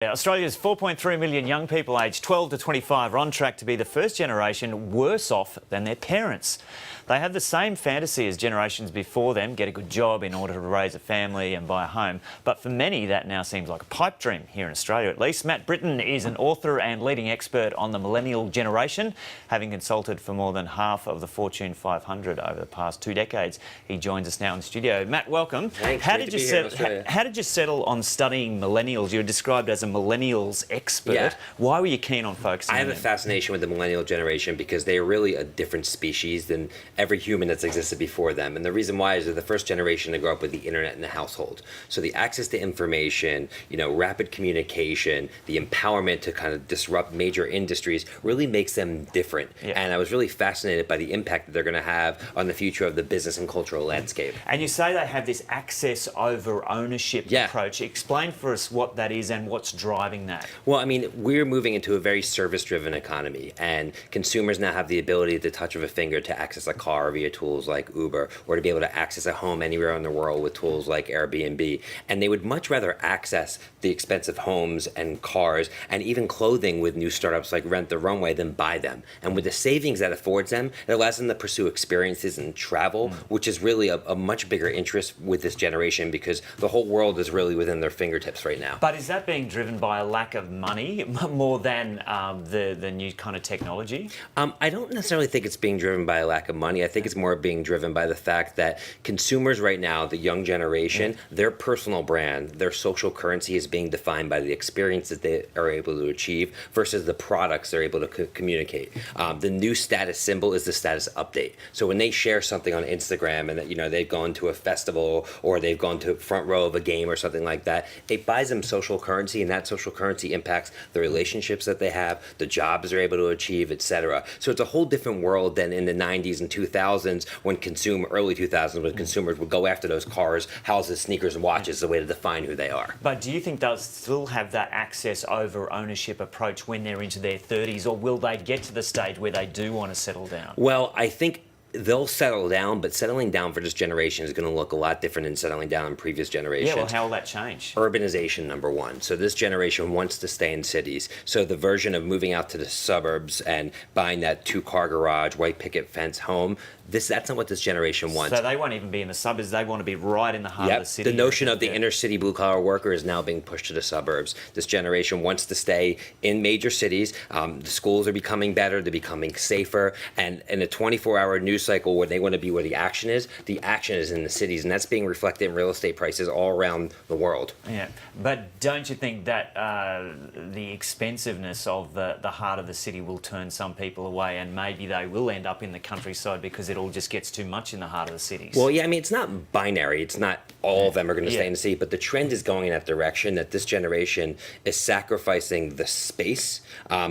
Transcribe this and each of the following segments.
Australia's 4.3 million young people aged 12 to 25 are on track to be the first generation worse off than their parents. They have the same fantasy as generations before them, get a good job in order to raise a family and buy a home. But for many, that now seems like a pipe dream, here in Australia at least. Matt Britton is an author and leading expert on the millennial generation, having consulted for more than half of the Fortune 500 over the past 2 decades. He joins us now in the studio. Matt, welcome. Thanks. How did you settle on studying millennials? You're described as a millennials expert. Yeah. Why were you keen on focusing I have on a them? fascination with the millennial generation because they are really a different species than every human that's existed before them. And the reason why is they're the first generation to grow up with the internet in the household. So the access to information, rapid communication, the empowerment to kind of disrupt major industries really makes them different. Yeah. And I was really fascinated by the impact that they're going to have on the future of the business and cultural landscape. And you say they have this access over ownership approach. Explain for us what that is and what's driving that. Well, I mean, we're moving into a very service-driven economy, and consumers now have the ability at the touch of a finger to access a car via tools like Uber, or to be able to access a home anywhere in the world with tools like Airbnb. And they would much rather access the expensive homes and cars and even clothing with new startups like Rent the Runway than buy them. And with the savings that affords them, it allows them to pursue experiences and travel, which is really a much bigger interest with this generation because the whole world is really within their fingertips right now. But is that being driven by a lack of money more than the new kind of technology? I don't necessarily think it's being driven by a lack of money. I think it's more being driven by the fact that consumers right now, the young generation, their personal brand, their social currency is being defined by the experiences they are able to achieve versus the products they're able to communicate. The new status symbol is the status update. So when they share something on Instagram and that they've gone to a festival or they've gone to front row of a game or something like that, it buys them social currency, and that social currency impacts the relationships that they have, the jobs they're able to achieve, etc. So it's a whole different world than in the 90s and 2000s when early 2000s when consumers would go after those cars, houses, sneakers, and watches as a way to define who they are. But do you think they'll still have that access over ownership approach when they're into their 30s, or will they get to the stage where they do want to settle down? Well, I think they'll settle down, but settling down for this generation is going to look a lot different than settling down in previous generations. Yeah, well, how will that change? Urbanization, number one. So this generation wants to stay in cities. So the version of moving out to the suburbs and buying that 2-car garage, white picket fence home, that's not what this generation wants. So they won't even be in the suburbs, they want to be right in the heart of the city. The notion of the inner city blue-collar worker is now being pushed to the suburbs. This generation wants to stay in major cities. The schools are becoming better, they're becoming safer, and in a 24-hour news cycle where they want to be where the action is in the cities, and that's being reflected in real estate prices all around the world. Yeah, but don't you think that the expensiveness of the heart of the city will turn some people away, and maybe they will end up in the countryside because it all just gets too much in the heart of the cities? Well, yeah, I mean, it's not binary. It's not all of them are going to stay in the city, but the trend is going in that direction, that this generation is sacrificing the space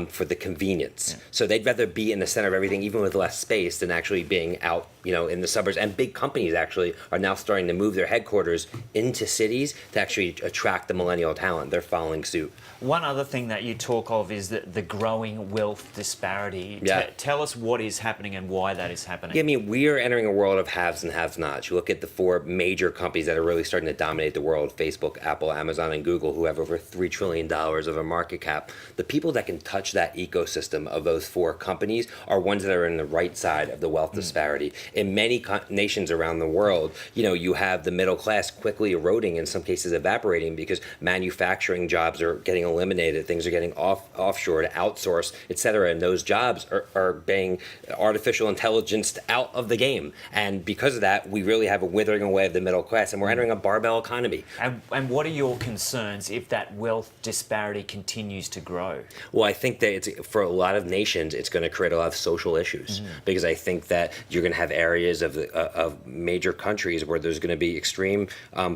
for the convenience. So they'd rather be in the center of everything, even with less space, than actually being out, in the suburbs. And big companies actually are now starting to move their headquarters into cities to actually attract the millennial talent. They're following suit. One other thing that you talk of is the growing wealth disparity. Tell us what is happening and why that is happening. Yeah, I mean, we are entering a world of haves and have-nots. You look at the 4 major companies that are really starting to dominate the world: Facebook, Apple, Amazon, and Google, who have over $3 trillion of a market cap. The people that can touch that ecosystem of those 4 companies are ones that are in the right side of the wealth disparity. In many nations around the world, you have the middle class quickly eroding, in some cases evaporating, because manufacturing jobs are getting eliminated, things are getting offshored, outsourced, etc. And those jobs are being artificial intelligenced out of the game. And because of that, we really have a withering away of the middle class, and we're entering a barbell economy. And what are your concerns if that wealth disparity continues to grow? Well, I think that for a lot of nations, it's going to create a lot of social issues, because I think that you're going to have areas of major countries where there's going to be extreme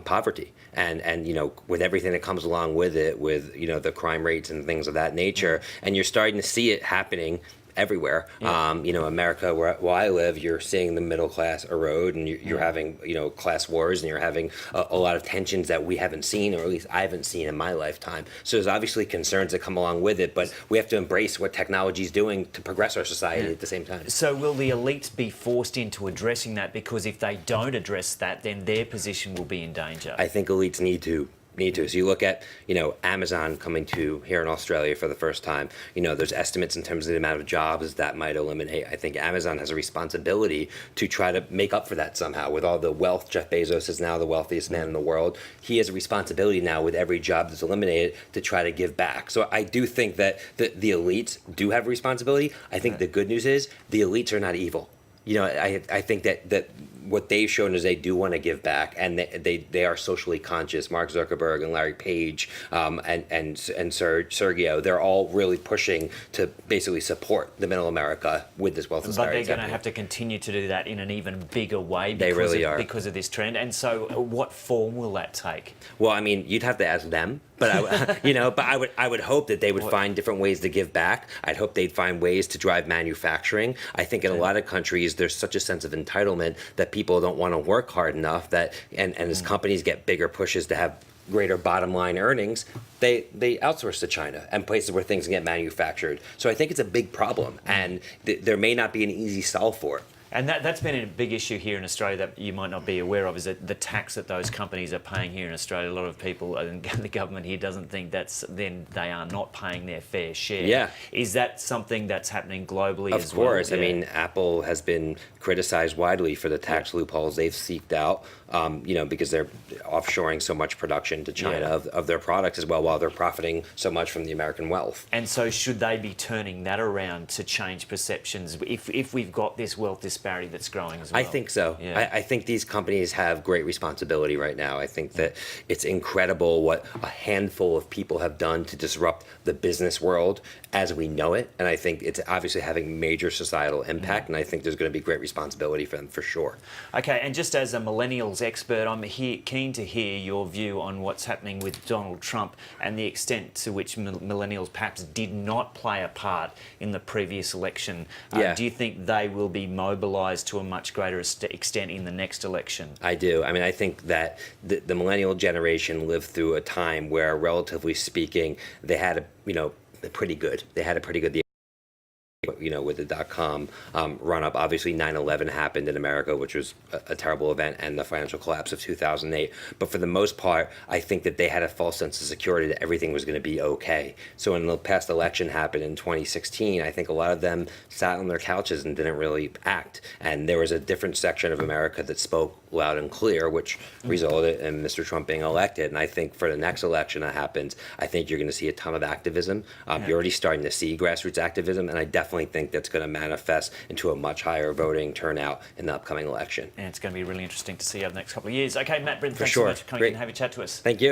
poverty, and with everything that comes along with it, with the crime rates and things of that nature, and you're starting to see it happening everywhere. America, where I live, you're seeing the middle class erode, and you're having, class wars, and you're having a lot of tensions that we haven't seen, or at least I haven't seen in my lifetime. So there's obviously concerns that come along with it, but we have to embrace what technology is doing to progress our society at the same time. So will the elites be forced into addressing that? Because if they don't address that, then their position will be in danger. I think elites need to need to. So you look at, Amazon coming to here in Australia for the first time. There's estimates in terms of the amount of jobs that might eliminate. I think Amazon has a responsibility to try to make up for that somehow. With all the wealth, Jeff Bezos is now the wealthiest man in the world. He has a responsibility now with every job that's eliminated to try to give back. So I do think that the elites do have a responsibility. I think the good news is the elites are not evil. I think that what they've shown is they do want to give back, and they are socially conscious. Mark Zuckerberg and Larry Page and Sergio, they're all really pushing to basically support the middle America with this wealth disparity. But they're going to have to continue to do that in an even bigger way because of this trend. And so what form will that take? Well, I mean, you'd have to ask them. But I would hope that they would find different ways to give back. I'd hope they'd find ways to drive manufacturing. I think in a lot of countries there's such a sense of entitlement that people don't want to work hard enough and as companies get bigger pushes to have greater bottom line earnings, they outsource to China and places where things get manufactured. So I think it's a big problem, and there may not be an easy solve for it. And that's been a big issue here in Australia that you might not be aware of, is that the tax that those companies are paying here in Australia. A lot of people, and the government here doesn't think then they are not paying their fair share. Yeah. Is that something that's happening globally as well? Of course. I mean, Apple has been criticized widely for the tax loopholes they've seeked out, because they're offshoring so much production to China of their products as well, while they're profiting so much from the American wealth. And so should they be turning that around to change perceptions if we've got this wealth disparity that's growing as well? I think so. Yeah. I think these companies have great responsibility right now. I think that it's incredible what a handful of people have done to disrupt the business world as we know it. And I think it's obviously having major societal impact. And I think there's going to be great responsibility for them for sure. Okay, and just as a millennials expert, I'm keen to hear your view on what's happening with Donald Trump and the extent to which millennials perhaps did not play a part in the previous election. Do you think they will be mobilised to a much greater extent in the next election? I do. I mean, I think that the millennial generation lived through a time where, relatively speaking, they had a pretty good with the dot-com run-up. Obviously, 9/11 happened in America, which was a terrible event, and the financial collapse of 2008. But for the most part, I think that they had a false sense of security that everything was going to be okay. So when the past election happened in 2016, I think a lot of them sat on their couches and didn't really act. And there was a different section of America that spoke loud and clear, which resulted in Mr. Trump being elected. And I think for the next election that happens, I think you're going to see a ton of activism. You're already starting to see grassroots activism, and I definitely think that's going to manifest into a much higher voting turnout in the upcoming election. And it's going to be really interesting to see over the next couple of years. Okay, Matt, Britton, thanks sure. so much for coming in and having a chat to us. Thank you.